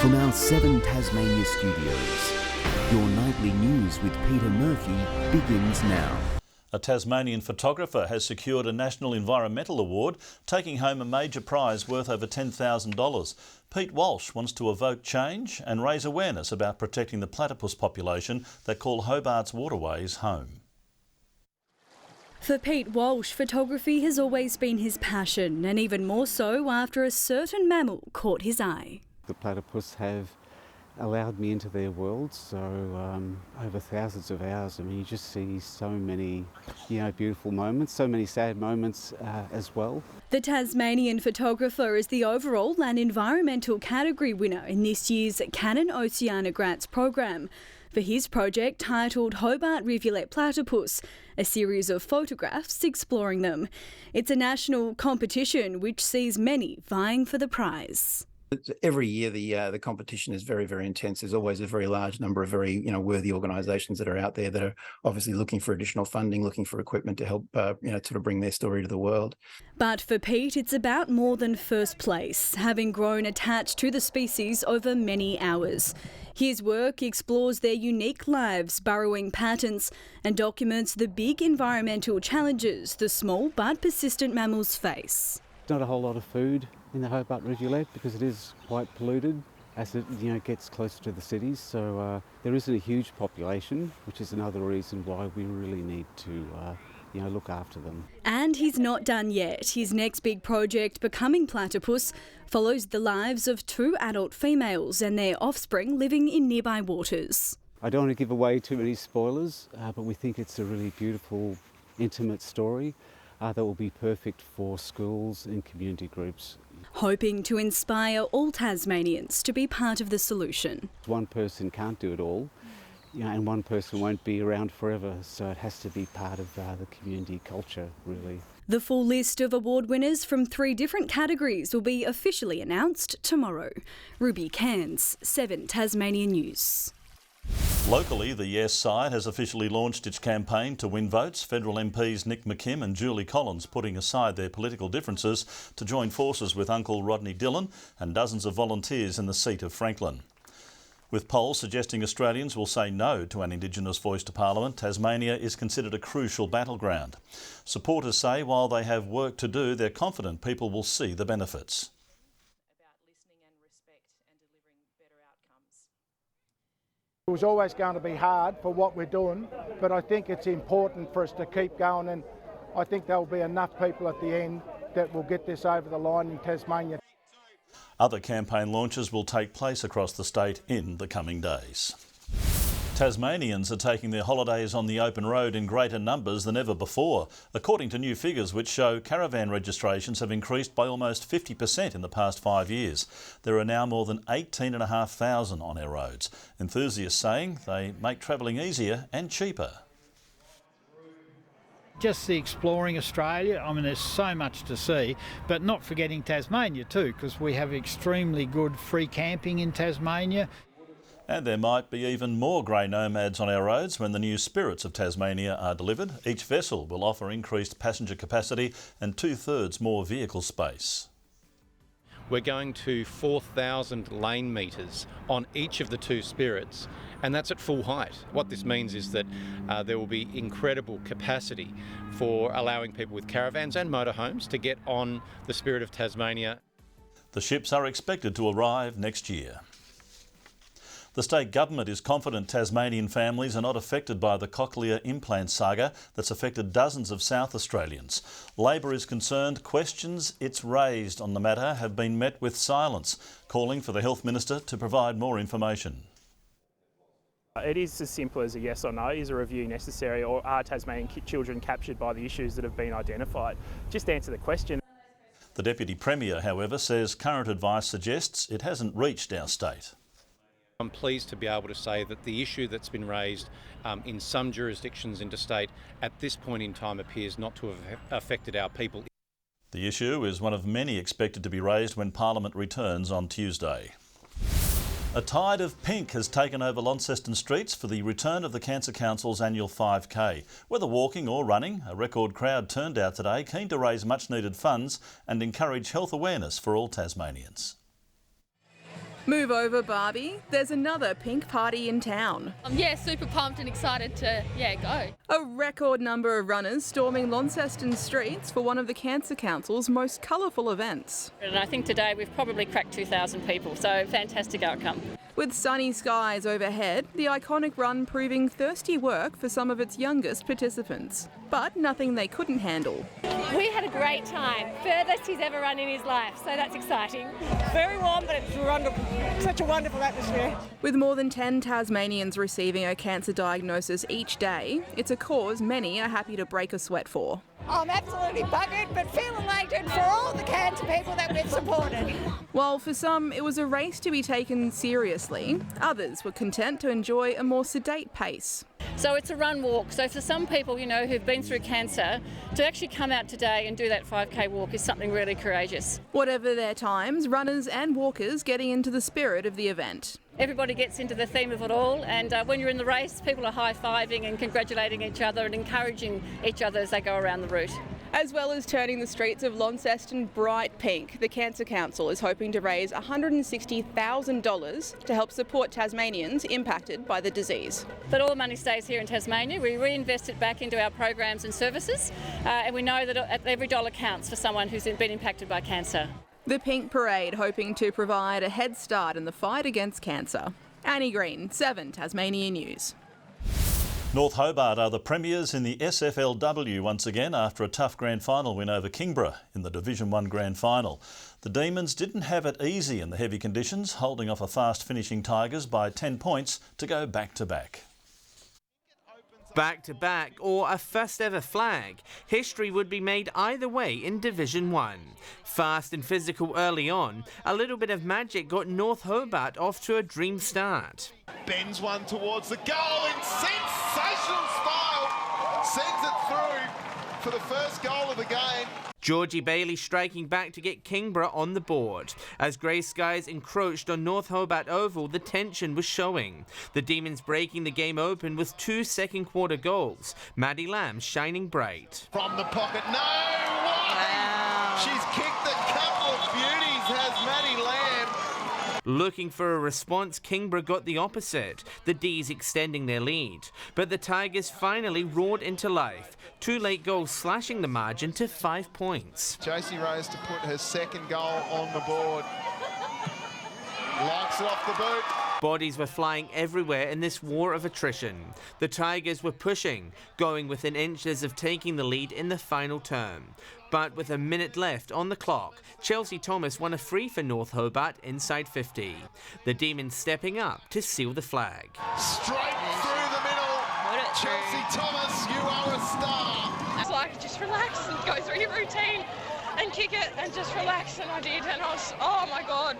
From our 7 Tasmania studios, your nightly news with Peter Murphy begins now. A Tasmanian photographer has secured a National Environmental Award, taking home a major prize worth over $10,000. Pete Walsh wants to evoke change and raise awareness about protecting the platypus population that call Hobart's waterways home. For Pete Walsh, photography has always been his passion, and even more so after a certain mammal caught his eye. The platypus have allowed me into their world, so over thousands of hours. I mean, you just see so many, beautiful moments, so many sad moments as well. The Tasmanian photographer is the overall and environmental category winner in this year's Canon Oceanographs program for his project titled Hobart Rivulet Platypus, a series of photographs exploring them. It's a national competition which sees many vying for the prize. Every year the competition is very, very intense. There's always a very large number of very worthy organisations that are out there that are obviously looking for additional funding, looking for equipment to help sort of bring their story to the world. But for Pete, it's about more than first place, having grown attached to the species over many hours. His work explores their unique lives, burrowing patterns, and documents the big environmental challenges the small but persistent mammals face. Not a whole lot of food in the Hobart Rivulet because it is quite polluted as it gets closer to the cities. So there isn't a huge population, which is another reason why we really need to look after them. And he's not done yet. His next big project, Becoming Platypus, follows the lives of 2 adult females and their offspring living in nearby waters. I don't want to give away too many spoilers, but we think it's a really beautiful, intimate story that will be perfect for schools and community groups. Hoping to inspire all Tasmanians to be part of the solution. One person can't do it all, and one person won't be around forever, so it has to be part of the community culture, really. The full list of award winners from 3 different categories will be officially announced tomorrow. Ruby Cairns, 7 Tasmania News. Locally, the Yes side has officially launched its campaign to win votes. Federal MPs Nick McKim and Julie Collins putting aside their political differences to join forces with Uncle Rodney Dillon and dozens of volunteers in the seat of Franklin. With polls suggesting Australians will say no to an Indigenous voice to Parliament, Tasmania is considered a crucial battleground. Supporters say while they have work to do, they're confident people will see the benefits. It was always going to be hard for what we're doing, but I think it's important for us to keep going, and I think there will be enough people at the end that will get this over the line in Tasmania. Other campaign launches will take place across the state in the coming days. Tasmanians are taking their holidays on the open road in greater numbers than ever before, according to new figures which show caravan registrations have increased by almost 50% in the past 5 years. There are now more than 18,500 on our roads. Enthusiasts saying they make travelling easier and cheaper. Just the exploring Australia, I mean there's so much to see, but not forgetting Tasmania too, because we have extremely good free camping in Tasmania. And there might be even more grey nomads on our roads when the new Spirits of Tasmania are delivered. Each vessel will offer increased passenger capacity and 2/3 more vehicle space. We're going to 4,000 lane metres on each of the 2 Spirits, and that's at full height. What this means is that there will be incredible capacity for allowing people with caravans and motorhomes to get on the Spirit of Tasmania. The ships are expected to arrive next year. The state government is confident Tasmanian families are not affected by the cochlear implant saga that's affected dozens of South Australians. Labor is concerned questions it's raised on the matter have been met with silence, calling for the Health Minister to provide more information. It is as simple as a yes or no. Is a review necessary, or are Tasmanian children captured by the issues that have been identified? Just answer the question. The Deputy Premier, however, says current advice suggests it hasn't reached our state. I'm pleased to be able to say that the issue that's been raised in some jurisdictions interstate at this point in time appears not to have affected our people. The issue is one of many expected to be raised when Parliament returns on Tuesday. A tide of pink has taken over Launceston streets for the return of the Cancer Council's annual 5K. Whether walking or running, a record crowd turned out today, keen to raise much needed funds and encourage health awareness for all Tasmanians. Move over, Barbie. There's another pink party in town. Yeah, super pumped and excited to, go. A record number of runners storming Launceston streets for one of the Cancer Council's most colourful events. And I think today we've probably cracked 2,000 people, so fantastic outcome. With sunny skies overhead, the iconic run proving thirsty work for some of its youngest participants. But nothing they couldn't handle. We had a great time. Furthest he's ever run in his life, so that's exciting. Very warm, but it's wonderful. Such a wonderful atmosphere. With more than 10 Tasmanians receiving a cancer diagnosis each day, it's a cause many are happy to break a sweat for. I'm absolutely buggered, but feel elated for all the cancer people that we've supported. While for some it was a race to be taken seriously, others were content to enjoy a more sedate pace. So it's a run walk. So for some people, who've been through cancer, to actually come out today and do that 5K walk is something really courageous. Whatever their times, runners and walkers getting into the spirit of the event. Everybody gets into the theme of it all, and when you're in the race, people are high-fiving and congratulating each other and encouraging each other as they go around the route. As well as turning the streets of Launceston bright pink, the Cancer Council is hoping to raise $160,000 to help support Tasmanians impacted by the disease. But all the money stays here in Tasmania. We reinvest it back into our programs and services, and we know that every dollar counts for someone who's been impacted by cancer. The Pink Parade hoping to provide a head start in the fight against cancer. Annie Green, 7 Tasmania News. North Hobart are the premiers in the SFLW once again after a tough grand final win over Kingborough in the Division 1 grand final. The Demons didn't have it easy in the heavy conditions, holding off a fast finishing Tigers by 10 points to go back to back. Back to back or a first ever flag. History would be made either way in Division 1. Fast and physical early on, a little bit of magic got North Hobart off to a dream start. Bends one towards the goal in sensational style. Sends it through for the first goal of the game. Georgie Bailey striking back to get Kingborough on the board. As grey skies encroached on North Hobart Oval, the tension was showing. The Demons breaking the game open with 2 second quarter goals. Maddie Lamb shining bright. From the pocket, no! Wow. She's kicked a couple of beauties, has Maddie Lamb. Looking for a response, Kingborough got the opposite, the D's extending their lead. But the Tigers finally roared into life. 2 late goals slashing the margin to 5 points. Josie Rose to put her second goal on the board. Likes it off the boot. Bodies were flying everywhere in this war of attrition. The Tigers were pushing, going within inches of taking the lead in the final term. But with a minute left on the clock, Chelsea Thomas won a free for North Hobart inside 50. The Demons stepping up to seal the flag. Straight through the middle. Chelsea Thomas, you are a star. It's like just relax and go through your routine and kick it and just relax, and I did, and I was, oh my God.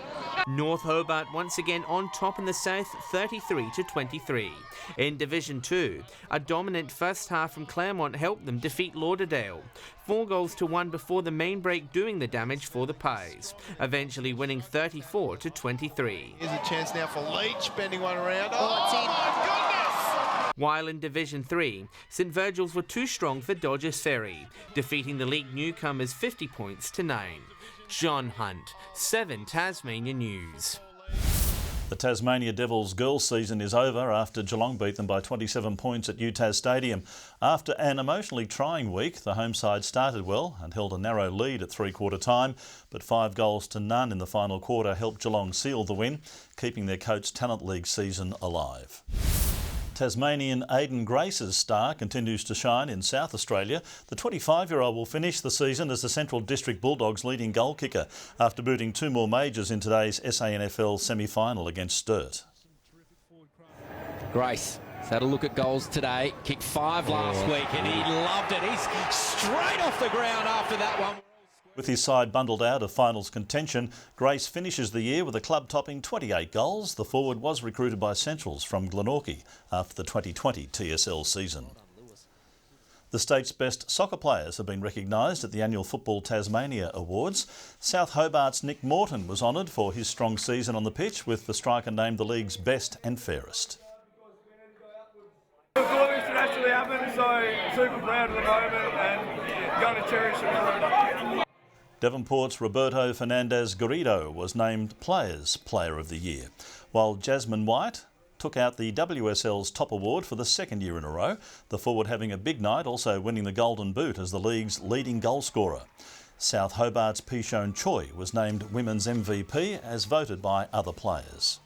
North Hobart once again on top in the south, 33-23. In Division 2, a dominant first half from Claremont helped them defeat Lauderdale. 4-1 before the main break doing the damage for the Pies, eventually winning 34-23. Here's a chance now for Leach, bending one around. Oh my goodness! While in Division 3, St Virgil's were too strong for Dodgers Ferry, defeating the league newcomers 50 points to 9. John Hunt, 7 Tasmania News. The Tasmania Devils girls season is over after Geelong beat them by 27 points at UTAS Stadium. After an emotionally trying week, the home side started well and held a narrow lead at three-quarter time, but 5-0 in the final quarter helped Geelong seal the win, keeping their Coates Talent League season alive. Tasmanian Aidan Grace's star continues to shine in South Australia. The 25-year-old will finish the season as the Central District Bulldogs' leading goal kicker after booting 2 more majors in today's SANFL semi-final against Sturt. Grace has had a look at goals today. Kicked 5 last week and he loved it. He's straight off the ground after that one. With his side bundled out of finals contention, Grace finishes the year with a club topping 28 goals. The forward was recruited by Centrals from Glenorchy after the 2020 TSL season. The state's best soccer players have been recognised at the annual Football Tasmania Awards. South Hobart's Nick Morton was honoured for his strong season on the pitch, with the striker named the league's best and fairest. I thought this should actually happen, so super proud at the moment and going to cherish it. Devonport's Roberto Fernandez Garrido was named Players Player of the Year, while Jasmine White took out the WSL's top award for the second year in a row, the forward having a big night, also winning the Golden Boot as the league's leading goal scorer. South Hobart's Pishon Choi was named Women's MVP as voted by other players.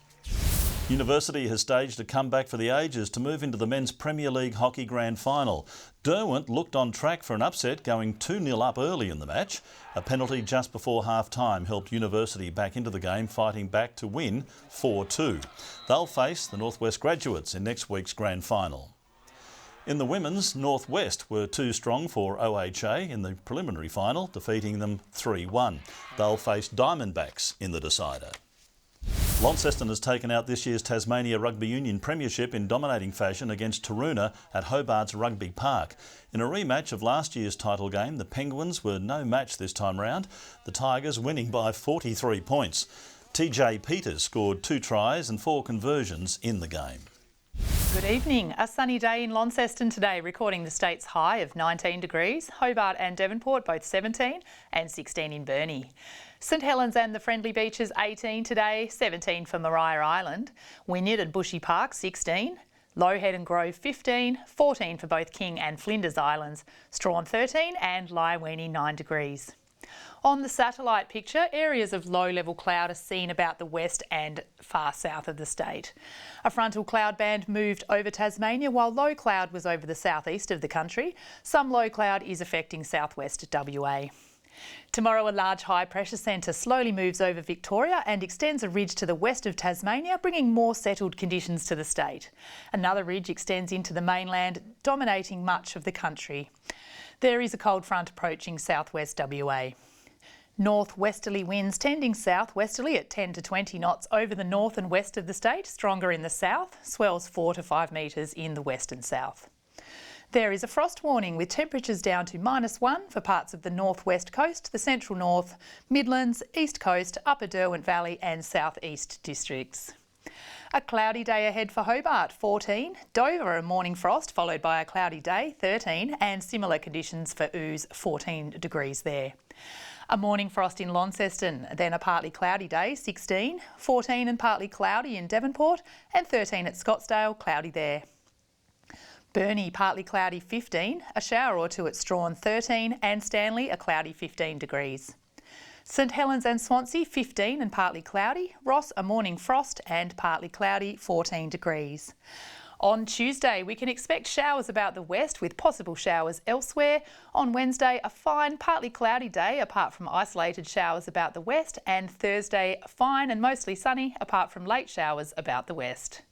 University has staged a comeback for the ages to move into the Men's Premier League Hockey Grand Final. Derwent looked on track for an upset, going 2-0 up early in the match. A penalty just before half-time helped University back into the game, fighting back to win 4-2. They'll face the Northwest Graduates in next week's Grand Final. In the women's, Northwest were too strong for OHA in the preliminary final, defeating them 3-1. They'll face Diamondbacks in the decider. Launceston has taken out this year's Tasmania Rugby Union Premiership in dominating fashion against Taroona at Hobart's Rugby Park. In a rematch of last year's title game, the Penguins were no match this time round, the Tigers winning by 43 points. TJ Peters scored 2 tries and 4 conversions in the game. Good evening. A sunny day in Launceston today, recording the state's high of 19 degrees. Hobart and Devonport both 17 and 16 in Burnie. St Helens and the Friendly Beaches 18 today, 17 for Maria Island. Wynyard and Bushy Park 16. Lowhead and Grove 15, 14 for both King and Flinders Islands. Strawn 13 and Lyweenie 9 degrees. On the satellite picture, areas of low-level cloud are seen about the west and far south of the state. A frontal cloud band moved over Tasmania while low cloud was over the southeast of the country. Some low cloud is affecting southwest WA. Tomorrow, a large high-pressure centre slowly moves over Victoria and extends a ridge to the west of Tasmania, bringing more settled conditions to the state. Another ridge extends into the mainland, dominating much of the country. There is a cold front approaching southwest WA. Northwesterly winds tending southwesterly at 10 to 20 knots over the north and west of the state, stronger in the south, swells 4 to 5 metres in the west and south. There is a frost warning with temperatures down to -1 for parts of the northwest coast, the central north, Midlands, east coast, upper Derwent Valley and southeast districts. A cloudy day ahead for Hobart, 14. Dover, a morning frost followed by a cloudy day, 13, and similar conditions for Ouse, 14 degrees there. A morning frost in Launceston, then a partly cloudy day, 16, 14 and partly cloudy in Devonport, and 13 at Scottsdale, cloudy there. Burnie, partly cloudy, 15, a shower or two at Strawn, 13, and Stanley, a cloudy 15 degrees. St Helens and Swansea, 15 and partly cloudy. Ross, a morning frost and partly cloudy, 14 degrees. On Tuesday, we can expect showers about the west with possible showers elsewhere. On Wednesday, a fine, partly cloudy day apart from isolated showers about the west, and Thursday, fine and mostly sunny apart from late showers about the west.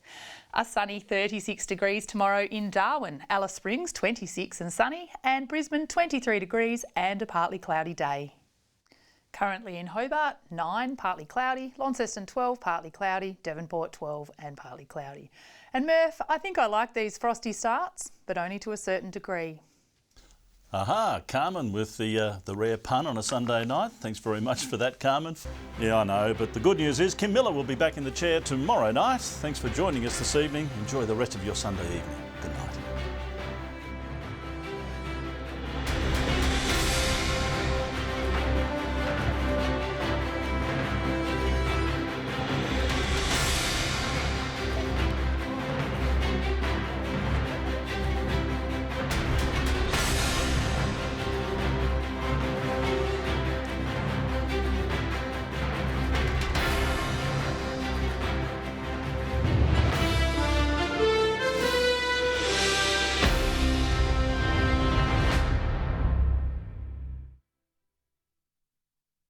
A sunny 36 degrees tomorrow in Darwin, Alice Springs 26 and sunny, and Brisbane 23 degrees and a partly cloudy day. Currently in Hobart, 9, partly cloudy, Launceston 12, partly cloudy, Devonport 12 and partly cloudy. And Murph, I think I like these frosty starts, but only to a certain degree. Aha, Carmen with the rare pun on a Sunday night. Thanks very much for that, Carmen. Yeah, I know, but the good news is Kim Miller will be back in the chair tomorrow night. Thanks for joining us this evening. Enjoy the rest of your Sunday evening. Good night.